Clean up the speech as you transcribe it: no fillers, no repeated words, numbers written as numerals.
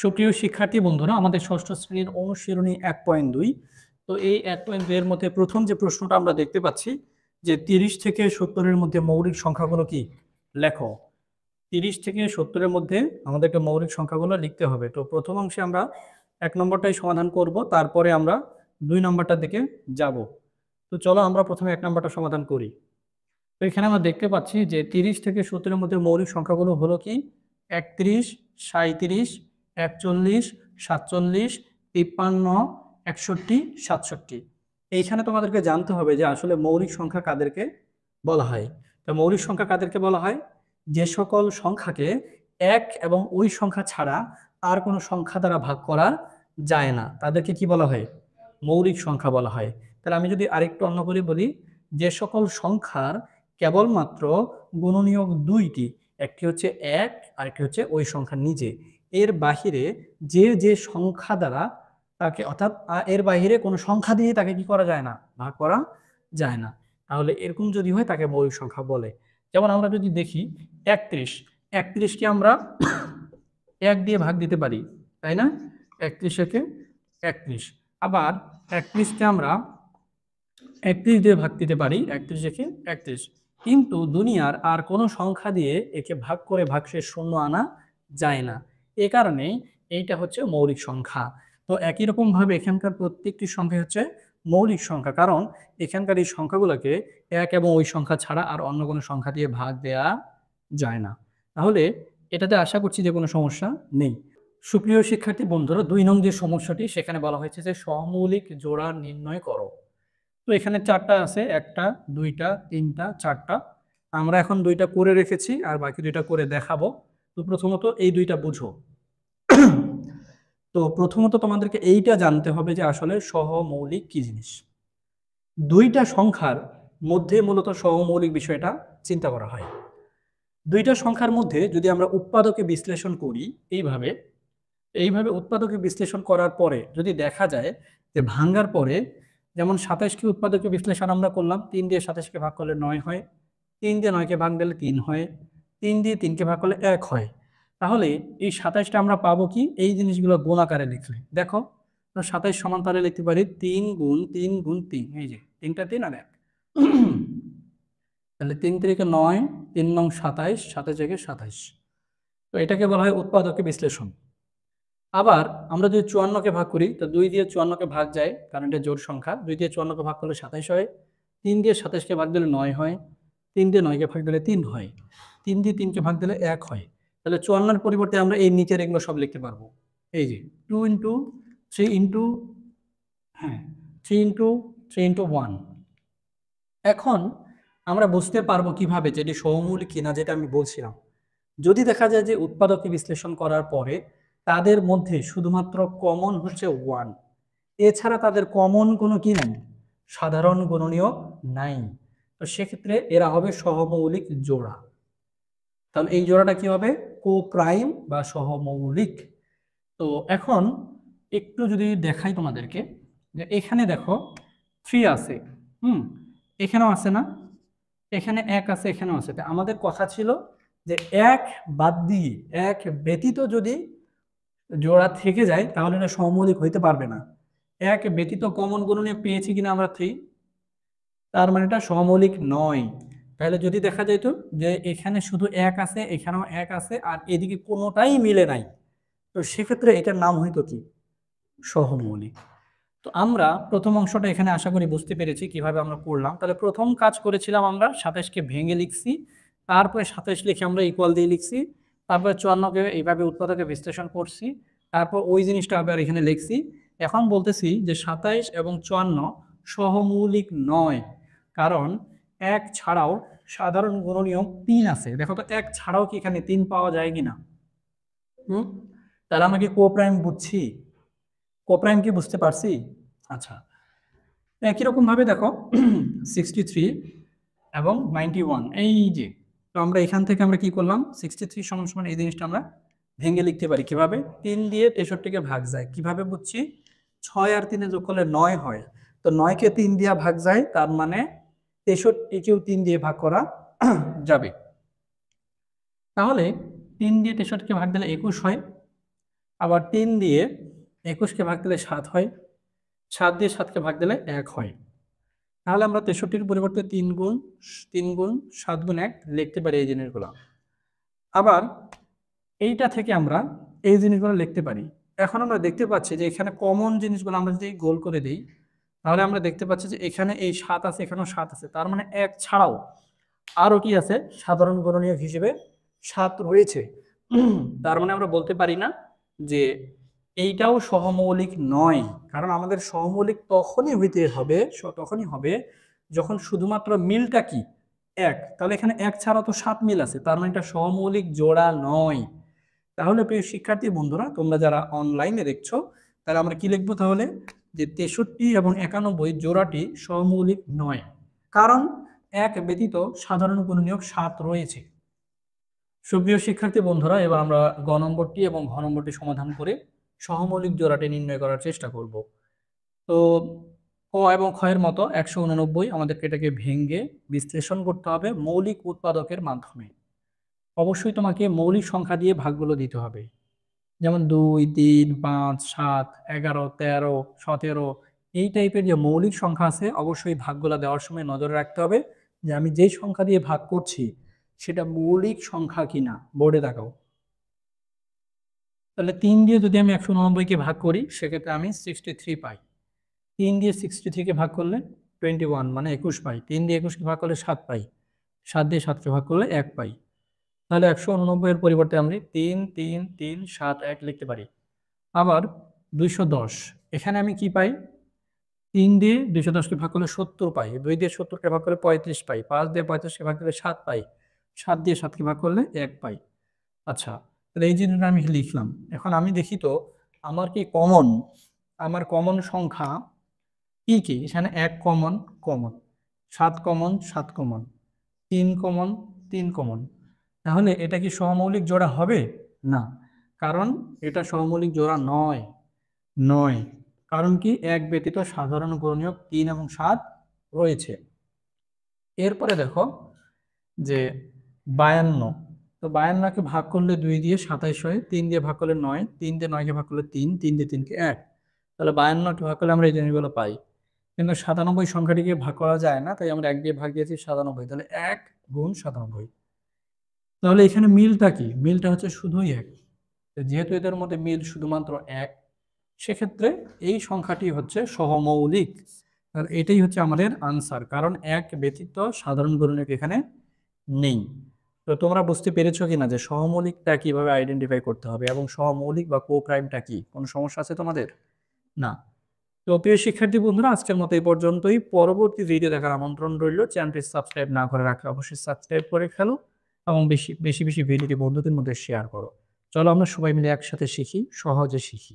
সুপ্রিয় শিক্ষার্থী বন্ধুরা, আমাদের ষষ্ঠ শ্রেণীর অনুশীলনী ১.২। তো এই ১.২ এর মধ্যে প্রথম যে প্রশ্নটা আমরা দেখতে পাচ্ছি যে ৩০ থেকে ৭০ এর মধ্যে মৌলিক সংখ্যাগুলো কি লেখো। ৩০ থেকে ৭০ এর মধ্যে আমাদেরকে মৌলিক সংখ্যাগুলো লিখতে হবে। তো প্রথম অংশে আমরা ১ নম্বরটাই সমাধান করব, তারপরে আমরা ২ নম্বরটার দিকে যাব। তো চলো আমরা প্রথমে ১ নম্বরটা সমাধান করি। তো এখানে আমরা দেখতে পাচ্ছি যে ৩০ থেকে ৭০ এর মধ্যে মৌলিক সংখ্যাগুলো হলো কি ৩১, ৩৭, ৪১, ৪৭, ৫৩, ৬১, ৬৭। এইখানে তোমাদেরকে জানতে হবে যে আসলে মৌলিক সংখ্যা কাদেরকে বলা হয়। তো মৌলিক সংখ্যা কাদেরকে বলা হয়? যে সকল সংখ্যাকে এক এবং ওই সংখ্যা ছাড়া আর কোনো সংখ্যা দ্বারা ভাগ করা যায় না, তাদেরকে কি বলা হয়? মৌলিক সংখ্যা বলা হয়। তাহলে আমি যদি আরেকটু অন্য করে বলি, যে সকল সংখ্যার কেবলমাত্র গুণনীয়ক দুইটি, একটি হচ্ছে এক, আরেকটি হচ্ছে ওই সংখ্যা নিজে, এর বাহিরে যে যে সংখ্যা দ্বারা তাকে, অর্থাৎ এর বাহিরে কোনো সংখ্যা দিয়ে তাকে কি করা যায় না, ভাগ করা যায় না, তাহলে এরকম যদি হয় তাকে মৌলিক সংখ্যা বলে। যেমন আমরা যদি দেখি ৩১, ৩১কে আমরা এক দিয়ে ভাগ দিতে পারি, তাই না? ৩১-একে ৩১। আবার ৩১কে আমরা ৩১ দিয়ে ভাগ দিতে পারি, ৩১-একে ৩১। কিন্তু দুনিয়ার আর কোনো সংখ্যা দিয়ে একে ভাগ করে ভাগশেষ শূন্য আনা যায় না। এ কারণে এইটা হচ্ছে মৌলিক সংখ্যা। তো একই রকমভাবে এখানকার প্রত্যেকটি সংখ্যা হচ্ছে মৌলিক সংখ্যা, কারণ এখানকার এই সংখ্যাগুলোকে এক এবং ওই সংখ্যা ছাড়া আর অন্য কোনো সংখ্যা দিয়ে ভাগ দেয়া যায় না। তাহলে এটাতে আশা করছি যে কোনো সমস্যা নেই। সুপ্রিয় শিক্ষার্থী বন্ধুরা, ২ নং যে সমস্যাটি, সেখানে বলা হয়েছে যে সহমৌলিক জোড়া নির্ণয় করো। তো এখানে ৪টা আছে, ১টা, ২টা, ৩টা, ৪টা। আমরা এখন ২টা করে রেখেছি আর বাকি ২টা করে দেখাবো। তো প্রথমত এই ২টা বুঝো। তো প্রথমত তোমাদেরকে এইটা জানতে হবে যে আসলে সহমৌলিক কি জিনিস। ২টা সংখ্যার মধ্যে মূলত সহমৌলিক বিষয়টা চিন্তা করা হয়। ২টা সংখ্যার মধ্যে যদি আমরা উৎপাদকে বিশ্লেষণ করি এইভাবে উৎপাদকে বিশ্লেষণ করার পরে যদি দেখা যায় যে ভাঙ্গার পরে, যেমন ২৭কে উৎপাদকে বিশ্লেষণ আমরা করলাম, ৩ দিয়ে ২৭কে ভাগ করলে ৯ হয়, ৩ দিয়ে ৯কে ভাগ দিলে ৩ হয়, ৩ দিয়ে ৩কে ভাগ করলে ১ হয়। তাহলে এই ২৭টা আমরা পাবো কি এই জিনিসগুলো গুণ আকারে লিখলে। দেখো, ২৭ সমান তাহলে লিখতে পারি ৩ গুণ ৩ গুণ ৩, এই যে ৩টা ৩ আর ১। তাহলে ৩ তিরিকে ৯, ৩ নং ২৭, ২৭ ২৭। তো এটাকে বলা হয় উৎপাদকে বিশ্লেষণ। আবার আমরা যদি ৫৪কে ভাগ করি, তো ২ দিয়ে ৫৪কে ভাগ যায়, কারণ এটা জোড় সংখ্যা। ২ দিয়ে ৫৪কে ভাগ করলে ২৭ হয়, ৩ দিয়ে ২৭কে ভাগ দিলে ৯ হয়, ৩ দিয়ে ৯কে ভাগ দিলে ৩ হয়, ৩ দিয়ে ৩কে ভাগ দিলে ১ হয়। তাহলে ৫৪-এর পরিবর্তে আমরা এই নিচের এগুলো সব লিখতে পারবো। এই যে 2 ইন্টু 3 ইন্টু, হ্যাঁ, 3 ইন্টু 3 ইন্টু 1। এখন আমরা বুঝতে পারবো কিভাবে যে এটি সহমৌলিক কিনা, যেটা আমি বলছিলাম। যদি দেখা যায় যে উৎপাদকে বিশ্লেষণ করার পরে তাদের মধ্যে শুধুমাত্র কমন হচ্ছে 1, এছাড়া তাদের কমন কোনো কি নাই, সাধারণ গুণনীয়ক নাই, তো সেক্ষেত্রে এরা হবে সহমৌলিক জোড়া। তাহলে এই জোড়াটা কি হবে? কো-প্রাইম বা সহমৌলিক। তো এখন একটু যদি দেখাই তোমাদেরকে, যে এখানে দেখো 3 আছে, এখানেও আছে না, এখানে ১ আছে, এখানেও আছে। তা আমাদের কথা ছিল যে ১ বাদ দিয়ে, ১ ব্যতীত যদি জোড়া থেকে যায় তাহলে এটা সহমৌলিক হইতে পারবে না। ১ ব্যতীত কমন গুণনীয়ক পেয়েছি কিনা আমরা 3, তার মানে এটা সহমৌলিক নয়। তাহলে যদি দেখা যেত যে এখানে শুধু ১ আছে, এখানেও ১ আছে, আর এদিকে কোনোটাই মিলে নাই, তো সেক্ষেত্রে এটার নাম হইতো কি? সহমৌলিক। তো আমরা প্রথম অংশটা এখানে আশা করি বুঝতে পেরেছি কিভাবে আমরা করলাম। তাহলে প্রথম কাজ করেছিলাম আমরা ২৭কে ভেঙে লিখছি, তারপরে ২৭ লিখে আমরা ইকুয়াল দিয়ে লিখছি, তারপরে ৫৪কে এইভাবে উৎপাদকে বিশ্লেষণ করছি, তারপর ওই জিনিসটা আবার এখানে লিখছি। এখন বলতেছি যে ২৭ এবং ৫৪ সহমৌলিক নয়, কারণ ১ ছাড়াও সাধারণ গুণনীয়ক ৩ আছে। দেখো তো ১ ছাড়াও কি এখানে ৩ পাওয়া যায় কিনা? তাহলে আমরা কি কো-প্রাইম বুঝছি? কো-প্রাইম কি বুঝতে পারছি? আচ্ছা, একই রকম ভাবে দেখো 63 এবং 91, এই যে, তো আমরা এখান থেকে আমরা কি করলাম, 63 সমান সমান এই জিনিসটা আমরা ভেঙে লিখতে পারি কিভাবে? ৩ দিয়ে ৬৩কে ভাগ যায়, কিভাবে বুঝছি? ৬ আর ৩ যোগ করলে ৯ হয়, তো ৯কে ৩ দিয়ে ভাগ যায়, তার মানে ৬৩কেও ৩ দিয়ে ভাগ করা যাবে। তাহলে ৩ দিয়ে ৬৩কে ভাগ দিলে ২১ হয়, আবার 3 দিয়ে 21কে ভাগ দিলে 7 হয়, 7 দিয়ে 7কে ভাগ দিলে 1 হয়। তাহলে আমরা 63-র পরিবর্তে 3 গুণ 7 গুণ 1 লিখতে পারি এই জিনিসগুলো। আবার এইটা থেকে আমরা এই জিনিসগুলো লিখতে পারি। এখন আমরা দেখতে পাচ্ছি যে এখানে কমন জিনিসগুলো আমরা যদি গোল করে দিই, তাহলে আমরা দেখতে পাচ্ছি যে এখানে এই 7 আছে, এখানেও 7 আছে। তার মানে 1 ছাড়াও আরও কি আছে? সাধারণ গুণনীয়ক হিসেবে 7 রয়েছে। তার মানে আমরা বলতে পারি না যে এইটাও সহমৌলিক নয়, কারণ আমাদের সহমৌলিক তখনই হবে যখন শুধুমাত্র মিলটা কি 1। তাহলে এখানে 1 ছাড়া তো 7 মিল আছে, তার মানে এটা সহমৌলিক জোড়া নয়। তাহলে প্রিয় শিক্ষার্থী বন্ধুরা, তোমরা যারা অনলাইনে দেখছো, তাহলে আমরা কি লিখবো তাহলে? যে 63 এবং 91 জোড়াটি সহমৌলিক নয়, কারণ 1 ব্যতীত সাধারণ গুণনীয়ক 7 রয়েছে। সুপ্রিয় শিক্ষার্থী বন্ধুরা, এবার আমরা গ নম্বরটি এবং ঘ নম্বরটি সমাধান করে সহমৌলিক জোড়াটি নির্ণয় করার চেষ্টা করব। তো ক এবং খ এর মতো 189 আমাদেরকে এটাকে ভেঙে বিশ্লেষণ করতে হবে মৌলিক উৎপাদকের মাধ্যমে। অবশ্যই তোমাকে মৌলিক সংখ্যা দিয়ে ভাগগুলো দিতে হবে, যেমন 2, 3, 5, 7, 11, 13, 17 এই টাইপের যে মৌলিক সংখ্যা আছে, অবশ্যই ভাগগুলো দেওয়ার সময় নজরে রাখতে হবে যে আমি যেই সংখ্যা দিয়ে ভাগ করছি সেটা মৌলিক সংখ্যা কিনা। বোর্ডে দেখাও। তাহলে 3 দিয়ে যদি আমি 189কে ভাগ করি, সেক্ষেত্রে আমি 63 পাই। 3 দিয়ে 63কে ভাগ করলে 21 মানে 21 পাই। 3 দিয়ে 21কে ভাগ করলে 7 পাই। 7 দিয়ে 7কে ভাগ করলে 1 পাই। তাহলে 189 এর পরিবর্তে আমি 3, 3, 3, 7, 1 লিখতে পারি। আবার 210, এখানে আমি কি পাই? 3 দিয়ে 210কে ভাগ করলে 70 পাই। 2 দিয়ে 70কে ভাগ করলে 35 পাই। 5 দিয়ে 35কে ভাগ করলে 7 পাই। 7 দিয়ে 7কে ভাগ করলে 1 পাই। আচ্ছা, তাহলে এই জিনিসটা আমি লিখলাম। এখন আমি দেখি তো আমার কি কমন, আমার কমন সংখ্যা কি কি? এখানে 1 common, 7 common, 7 common, 3 common, 3 common. তাহলে এটা কি সহমৌলিক জোড়া হবে? না, কারণ এটা সহমৌলিক জোড়া নয়। কারণ কি? 1 ব্যতীত সাধারণ গুণনীয়ক 3 এবং 7 রয়েছে। এরপরে দেখো যে 52, তো 52কে ভাগ করলে 2 দিয়ে 27 হয়, 3 দিয়ে ভাগ করলে 9, 3 দিয়ে 9কে ভাগ করলে 3, 3 দিয়ে 3কে 1। তাহলে 52কে ভাগ করলে আমরা এই জিনিসগুলো পাই। কিন্তু 97 সংখ্যাটিকে ভাগ করা যায় না, তাই আমরা 1 দিয়ে ভাগ দিয়েছি 97। তাহলে 1 গুণ 97। তাহলে এখানে মিলটা কি? মিলটা হচ্ছে শুধুই 1। যেহেতু এদের মধ্যে মিল শুধুমাত্র 1, সেক্ষেত্রে এই সংখ্যাটি হচ্ছে সহমৌলিক। আর এটাই হচ্ছে আমাদের আনসার, কারণ 1 ব্যতীত সাধারণ গুণনীয়ক এখানে নেই। তো তোমরা বুঝতে পেরেছো কিনা যে সহমৌলিকটা কিভাবে আইডেন্টিফাই করতে হবে এবং সহমৌলিক বা কো-প্রাইমটা কি? কোনো সমস্যা আছে তোমাদের? না। তো প্রিয় শিক্ষার্থী বন্ধুরা, আজকের মতো এই পর্যন্তই। পরবর্তী ভিডিও দেখার আমন্ত্রণ রইল। চ্যানেলটি সাবস্ক্রাইব না করে রাখলে অবশ্যই সাবস্ক্রাইব করে ফেলো এবং বেশি বেশি ভিডিওটি বন্ধুদের মধ্যে শেয়ার করো। চলো আমরা সবাই মিলে একসাথে শিখি, সহজে শিখি।